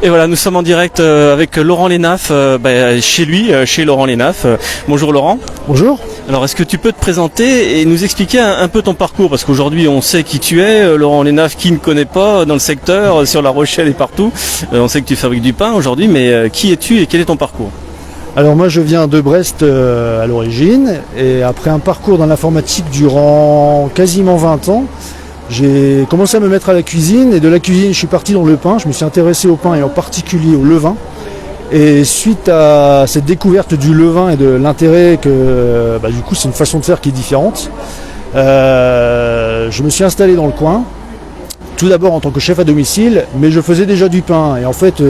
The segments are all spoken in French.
Et voilà, nous sommes en direct avec Laurent Lénaf, chez lui, chez Laurent Lénaf. Bonjour Laurent. Bonjour. Alors est-ce que tu peux te présenter et nous expliquer un peu ton parcours? Parce qu'aujourd'hui on sait qui tu es, Laurent Lénaf, qui ne connaît pas dans le secteur, sur La Rochelle et partout. On sait que tu fabriques du pain aujourd'hui, mais qui es-tu et quel est ton parcours? Alors moi je viens de Brest à l'origine, et après un parcours dans l'informatique durant quasiment 20 ans, j'ai commencé à me mettre à la cuisine, et de la cuisine je suis parti dans le pain. Je me suis intéressé au pain et en particulier au levain. Et suite à cette découverte du levain et de l'intérêt que du coup c'est une façon de faire qui est différente, je me suis installé dans le coin, tout d'abord en tant que chef à domicile, mais je faisais déjà du pain. Et en fait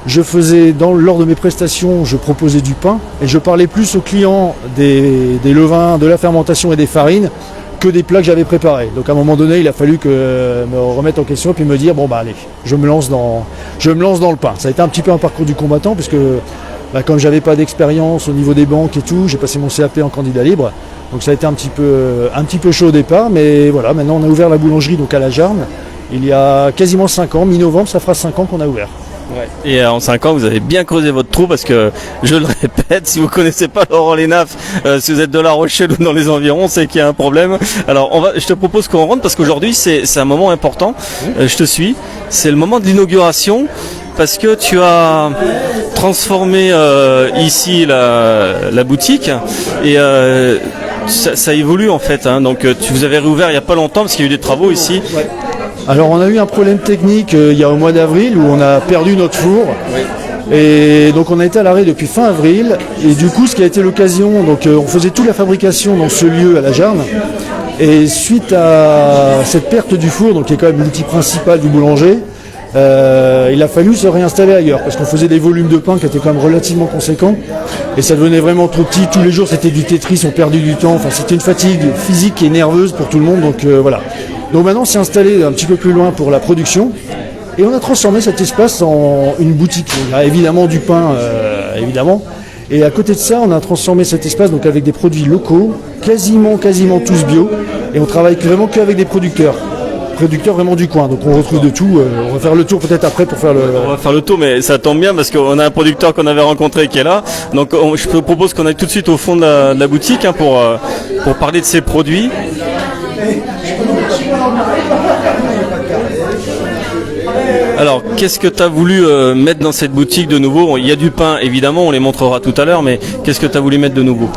je faisais lors de mes prestations, je proposais du pain et je parlais plus aux clients des levains, de la fermentation et des farines que des plats que j'avais préparés. Donc à un moment donné, il a fallu que me remettre en question et puis me dire allez, je me lance dans le pain. Ça a été un petit peu un parcours du combattant, puisque comme j'avais pas d'expérience au niveau des banques et tout, j'ai passé mon CAP en candidat libre. Donc ça a été un petit peu chaud au départ, mais voilà, maintenant on a ouvert la boulangerie donc à la Jarne. Il y a quasiment 5 ans, mi-novembre, ça fera 5 ans qu'on a ouvert. Ouais. Et en 5 ans, vous avez bien creusé votre trou, parce que, je le répète, si vous connaissez pas Laurent Lénaf, si vous êtes de La Rochelle ou dans les environs, c'est qu'il y a un problème. Alors, je te propose qu'on rentre, parce qu'aujourd'hui, c'est un moment important. Je te suis. C'est le moment de l'inauguration, parce que tu as transformé ici la boutique, et ça évolue en fait. Donc, vous avez réouvert il y a pas longtemps, parce qu'il y a eu des travaux ici. Ouais. Alors on a eu un problème technique il y a au mois d'avril où on a perdu notre four. Oui. Et donc on a été à l'arrêt depuis fin avril, et du coup ce qui a été l'occasion, donc on faisait toute la fabrication dans ce lieu à la Jarne, et suite à cette perte du four, donc qui est quand même l'outil principal du boulanger, il a fallu se réinstaller ailleurs, parce qu'on faisait des volumes de pain qui étaient quand même relativement conséquents, et ça devenait vraiment trop petit. Tous les jours c'était du Tetris, on perdait du temps, enfin c'était une fatigue physique et nerveuse pour tout le monde, donc voilà. Donc maintenant on s'est installé un petit peu plus loin pour la production, et on a transformé cet espace en une boutique. Il y a évidemment du pain, évidemment, et à côté de ça on a transformé cet espace donc avec des produits locaux, quasiment tous bio, et on travaille vraiment qu'avec des producteurs vraiment du coin, donc on retrouve de tout. On va faire le tour peut-être après pour faire On va faire le tour, mais ça tombe bien parce qu'on a un producteur qu'on avait rencontré qui est là, donc je te propose qu'on aille tout de suite au fond de la boutique pour parler de ses produits. Alors, qu'est-ce que tu as voulu mettre dans cette boutique de nouveau? Il y a du pain, évidemment, on les montrera tout à l'heure, mais qu'est-ce que tu as voulu mettre de nouveau?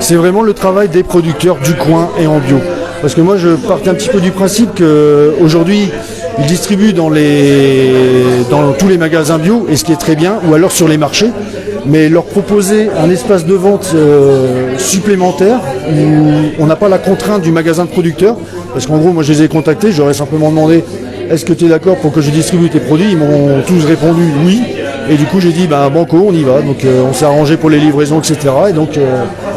C'est vraiment le travail des producteurs du coin et en bio. Parce que moi, je partais un petit peu du principe qu'aujourd'hui, ils distribuent dans tous les magasins bio, et ce qui est très bien, ou alors sur les marchés, mais leur proposer un espace de vente supplémentaire où on n'a pas la contrainte du magasin de producteurs. Parce qu'en gros, moi, je les ai contactés, j'aurais simplement demandé: est-ce que tu es d'accord pour que je distribue tes produits? Ils m'ont tous répondu oui. Et du coup, j'ai dit banco, on y va. Donc, on s'est arrangé pour les livraisons, etc. Et donc,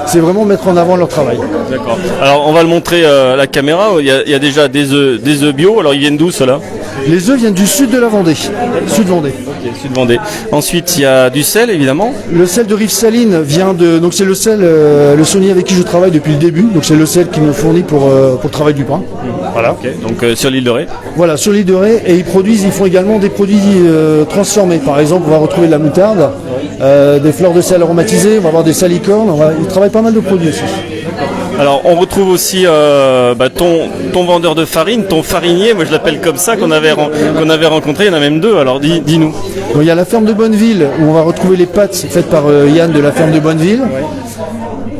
c'est vraiment mettre en avant leur travail. D'accord. Alors, on va le montrer à la caméra. Il y a déjà des œufs bio. Alors, ils viennent d'où, ceux-là? Les œufs viennent du sud de la Vendée. Sud Vendée. Ok, sud Vendée. Ensuite, il y a du sel, évidemment. Le sel de Rive-Saline vient de... Donc, c'est le sel, le saunier avec qui je travaille depuis le début. Donc, c'est le sel qui me fournit pour le travail du pain. Voilà. Okay. Donc, sur l'île de Ré. Voilà, sur l'île de Ré. Et ils font également des produits transformés. Par exemple, on va retrouver de la moutarde, des fleurs de sel aromatisées, on va avoir des salicornes. Ils travaillent pas mal de produits aussi. Alors on retrouve aussi ton vendeur de farine, ton farinier, moi je l'appelle comme ça, qu'on avait rencontré, il y en a même deux, alors dis-nous. Donc, il y a la ferme de Bonneville où on va retrouver les pâtes faites par Yann de la ferme de Bonneville. Ouais.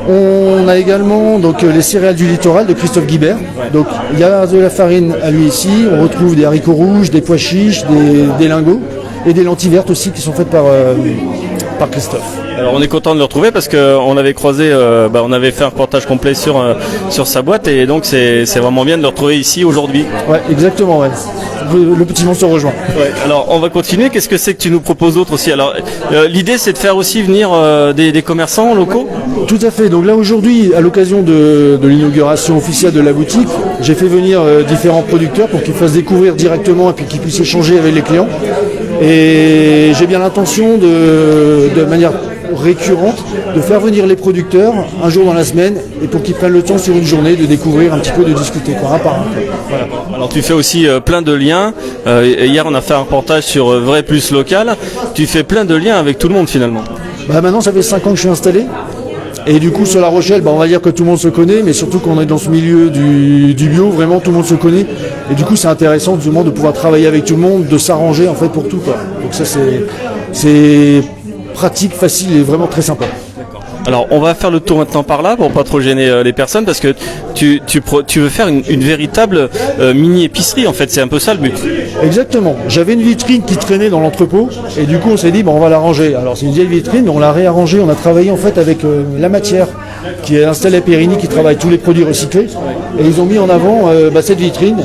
On a également les céréales du littoral de Christophe Guibert. Ouais. Donc il y a de la farine à lui ici, on retrouve des haricots rouges, des pois chiches, des lingots et des lentilles vertes aussi qui sont faites par Christophe. Alors on est content de le retrouver parce qu'on avait croisé, on avait fait un reportage complet sur sa boîte, et donc c'est vraiment bien de le retrouver ici aujourd'hui. Ouais, exactement, ouais. Le petit monde se rejoint. Ouais. Alors on va continuer. Qu'est-ce que c'est que tu nous proposes d'autre aussi? Alors l'idée c'est de faire aussi venir des commerçants locaux. Tout à fait. Donc là aujourd'hui, à l'occasion de l'inauguration officielle de la boutique, j'ai fait venir différents producteurs pour qu'ils fassent découvrir directement et puis qu'ils puissent échanger avec les clients. Et j'ai bien l'intention de manière récurrente de faire venir les producteurs un jour dans la semaine et pour qu'ils prennent le temps sur une journée de découvrir un petit peu, de discuter quoi, un par un. Voilà. Alors tu fais aussi plein de liens. Hier on a fait un reportage sur Vrai Plus Local. Tu fais plein de liens avec tout le monde finalement. Maintenant ça fait 5 ans que je suis installé. Et du coup sur La Rochelle, on va dire que tout le monde se connaît, mais surtout qu'on est dans ce milieu du bio, vraiment tout le monde se connaît. Et du coup c'est intéressant justement de pouvoir travailler avec tout le monde, de s'arranger en fait pour tout quoi. Donc ça c'est pratique, facile et vraiment très sympa. Alors on va faire le tour maintenant par là pour pas trop gêner les personnes parce que tu veux faire une véritable mini épicerie en fait, c'est un peu ça le but. Exactement, j'avais une vitrine qui traînait dans l'entrepôt et du coup on s'est dit on va la ranger. Alors c'est une vieille vitrine mais on l'a réarrangée, on a travaillé en fait avec La Matière qui est installée à Périgny, qui travaille tous les produits recyclés et ils ont mis en avant cette vitrine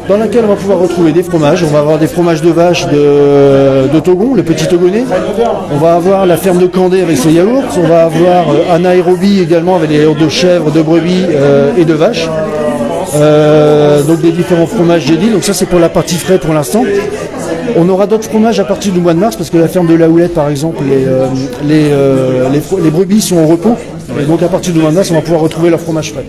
dans laquelle on va pouvoir retrouver des fromages. On va avoir des fromages de vache de Togon, le petit Togonais. On va avoir la ferme de Candé avec ses yaourts. On va avoir Anaérobie également avec les yaourts de chèvre, de brebis et de vache. Donc des différents fromages j'ai dit. Donc ça c'est pour la partie frais pour l'instant. On aura d'autres fromages à partir du mois de mars parce que la ferme de La Houlette par exemple, les brebis sont au repos. Et donc à partir du mois de mars on va pouvoir retrouver leur fromage frais.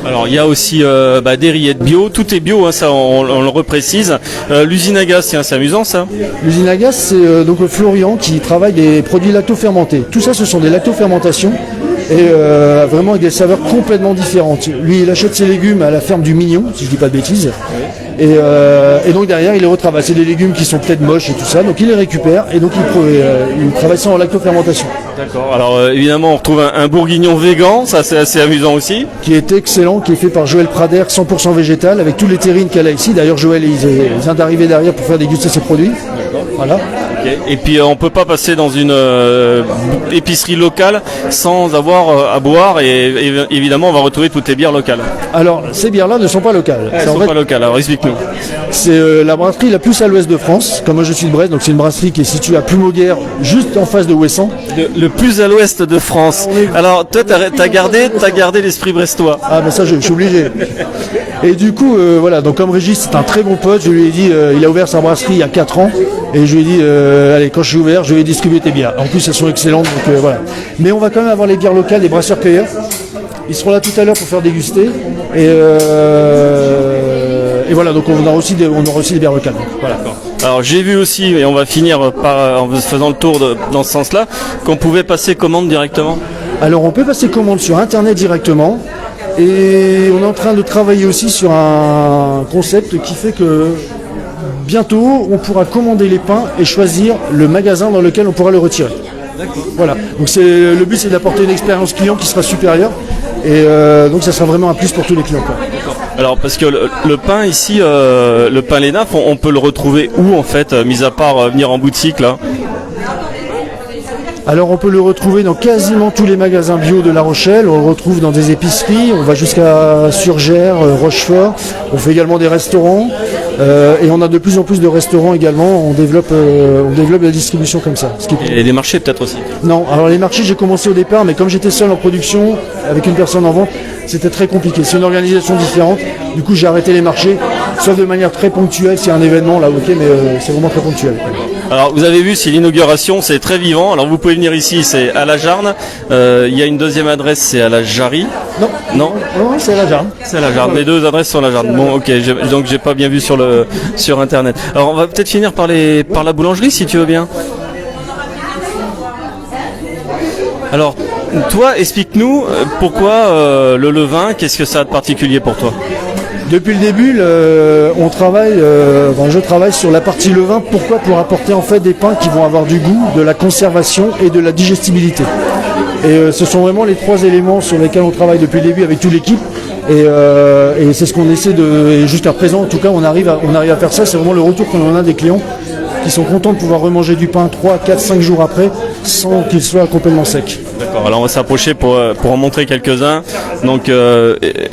Alors il y a aussi des rillettes bio, tout est bio, hein, ça on le reprécise. L'usine à gaz, tiens, c'est amusant ça. L'usine à gaz c'est donc Florian qui travaille des produits lacto-fermentés. Tout ça ce sont des lacto-fermentations et vraiment avec des saveurs complètement différentes. Lui il achète ses légumes à la ferme du Mignon, si je dis pas de bêtises. Et donc derrière il les retravaille. C'est des légumes qui sont peut-être moches et tout ça, donc il les récupère et donc il travaille ça en lacto-fermentation. D'accord, alors évidemment on retrouve un bourguignon végan, ça c'est assez amusant aussi. Qui est excellent, qui est fait par Joël Prader, 100% végétal, avec tous les terrines qu'elle a ici. D'ailleurs Joël il vient d'arriver derrière pour faire déguster ses produits. Voilà. Okay. Et puis on peut pas passer dans une épicerie locale sans avoir à boire et évidemment on va retrouver toutes les bières locales. Alors ces bières-là ne sont pas locales. Elles sont pas locales, alors explique-nous. C'est la brasserie la plus à l'ouest de France, comme moi je suis de Brest, donc c'est une brasserie qui est située à Plumoguer, juste en face de Ouessant. Le plus à l'ouest de France. Alors toi t'as gardé l'esprit brestois. Ah ben ça je suis obligé. Et du coup voilà, donc comme Régis c'est un très bon pote, je lui ai dit, il a ouvert sa brasserie il y a 4 ans, et je lui ai dit allez quand je suis ouvert je vais distribuer tes bières. En plus elles sont excellentes, donc voilà. Mais on va quand même avoir les bières locales des brasseurs-cueilleurs. Ils seront là tout à l'heure pour faire déguster. Et voilà, donc on aura aussi des bières locales. Voilà. Alors j'ai vu aussi, et on va finir en faisant le tour dans ce sens-là, qu'on pouvait passer commande directement. Alors on peut passer commande sur internet directement. Et on est en train de travailler aussi sur un concept qui fait que bientôt on pourra commander les pains et choisir le magasin dans lequel on pourra le retirer. Voilà, donc le but c'est d'apporter une expérience client qui sera supérieure et donc ça sera vraiment un plus pour tous les clients. Alors parce que le pain ici, le pain Lénaf, on peut le retrouver où en fait, mis à part venir en boutique là? Alors on peut le retrouver dans quasiment tous les magasins bio de La Rochelle, on le retrouve dans des épiceries, on va jusqu'à Surgères, Rochefort, on fait également des restaurants et on a de plus en plus de restaurants également, on développe la distribution comme ça. Et des marchés peut-être aussi? Non, alors les marchés j'ai commencé au départ mais comme j'étais seul en production avec une personne en vente, c'était très compliqué, c'est une organisation différente, du coup j'ai arrêté les marchés, sauf de manière très ponctuelle, s'il y a un événement là ok mais c'est vraiment très ponctuel. Alors vous avez vu, c'est l'inauguration, c'est très vivant. Alors vous pouvez venir ici, c'est à la Jarne. Il y a une deuxième adresse, c'est à la Jarry. Non, c'est à la Jarne. C'est à la Jarne. Les deux adresses sont à la Jarne. Bon, ok. Donc j'ai pas bien vu sur internet. Alors on va peut-être finir par la boulangerie, si tu veux bien. Alors toi, explique-nous pourquoi le levain. Qu'est-ce que ça a de particulier pour toi? Depuis le début, je travaille sur la partie levain. Pourquoi? Pour apporter en fait des pains qui vont avoir du goût, de la conservation et de la digestibilité. Et ce sont vraiment les 3 éléments sur lesquels on travaille depuis le début avec toute l'équipe. Et c'est ce qu'on essaie de. Et jusqu'à présent, en tout cas, on arrive à faire ça. C'est vraiment le retour qu'on en a des clients qui sont contents de pouvoir remanger du pain 3, 4, 5 jours après sans qu'il soit complètement sec. D'accord. Alors on va s'approcher pour en montrer quelques-uns. Donc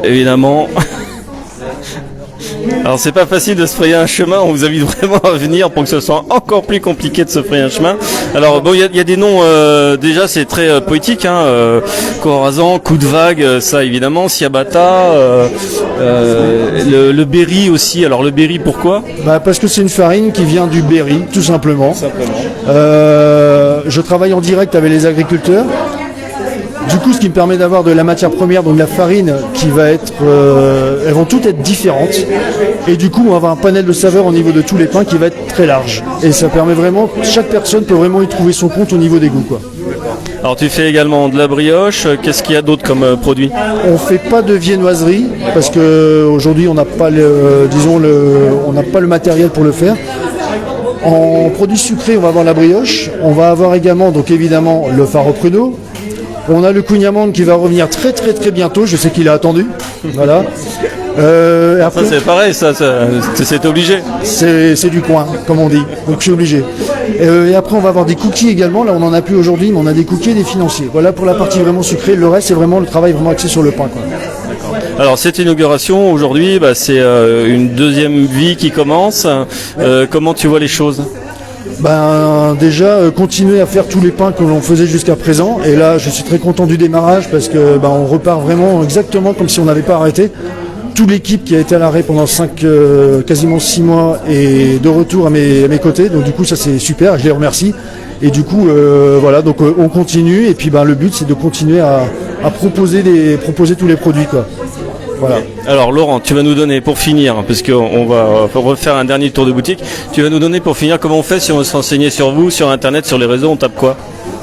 évidemment. Alors c'est pas facile de se frayer un chemin, on vous invite vraiment à venir pour que ce soit encore plus compliqué de se frayer un chemin. Alors bon, il y a des noms, déjà c'est très poétique, hein, Corazan, Coup de Vague, ça évidemment, Ciabatta, le Berry aussi. Alors le Berry, pourquoi? Parce que c'est une farine qui vient du Berry, tout simplement. Je travaille en direct avec les agriculteurs. Du coup, ce qui me permet d'avoir de la matière première, donc de la farine, qui va être, elles vont toutes être différentes. Et du coup, on va avoir un panel de saveurs au niveau de tous les pains qui va être très large. Et ça permet vraiment, chaque personne peut vraiment y trouver son compte au niveau des goûts, quoi. Alors tu fais également de la brioche. Qu'est-ce qu'il y a d'autre comme produit? On fait pas de viennoiserie parce que aujourd'hui on n'a pas on n'a pas le matériel pour le faire. En produits sucrés, on va avoir la brioche. On va avoir également, donc évidemment, le faro pruneau. On a le kouign-amann qui va revenir très très très bientôt. Je sais qu'il a attendu. Voilà. Après, ça c'est pareil, c'est obligé. C'est du coin, comme on dit. Donc je suis obligé. Et après, on va avoir des cookies également. Là, on n'en a plus aujourd'hui, mais on a des cookies et des financiers. Voilà pour la partie vraiment sucrée. Le reste, c'est vraiment le travail vraiment axé sur le pain, quoi. Alors cette inauguration aujourd'hui, c'est une deuxième vie qui commence. Comment tu vois les choses? Déjà continuer à faire tous les pains que l'on faisait jusqu'à présent, et là je suis très content du démarrage parce que on repart vraiment exactement comme si on n'avait pas arrêté. Toute l'équipe qui a été à l'arrêt pendant quasiment 6 mois est de retour à mes côtés, donc du coup ça c'est super, je les remercie. Et du coup voilà, donc on continue, et puis le but c'est de continuer à proposer tous les produits, quoi. Voilà. Alors Laurent, tu vas nous donner pour finir, parce qu'on va refaire un dernier tour de boutique, tu vas nous donner pour finir comment on fait si on veut se renseigner sur vous, sur internet, sur les réseaux, on tape quoi?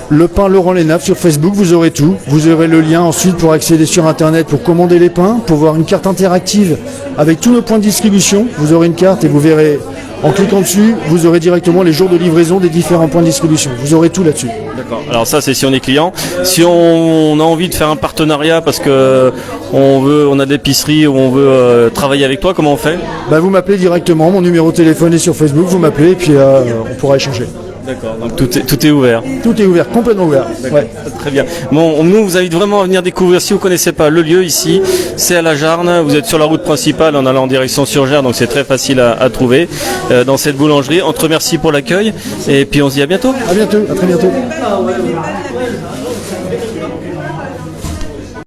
Le pain Laurent Lénaf sur Facebook, vous aurez tout. Vous aurez le lien ensuite pour accéder sur internet, pour commander les pains, pour voir une carte interactive avec tous nos points de distribution. Vous aurez une carte et vous verrez, en cliquant dessus, vous aurez directement les jours de livraison des différents points de distribution. Vous aurez tout là-dessus. D'accord. Alors ça c'est si on est client. Si on a envie de faire un partenariat parce que on a des épiceries où on veut travailler avec toi, comment on fait? Vous m'appelez directement, mon numéro de téléphone est sur Facebook, vous m'appelez et puis on pourra échanger. D'accord, donc tout est ouvert. Tout est ouvert, complètement ouvert. Ouais. Très bien. Bon, on vous invite vraiment à venir découvrir, si vous ne connaissez pas le lieu ici, c'est à la Jarne, vous êtes sur la route principale en allant en direction sur Gers, donc c'est très facile à trouver dans cette boulangerie. On te remercie pour l'accueil et puis on se dit à bientôt. À bientôt, à très bientôt.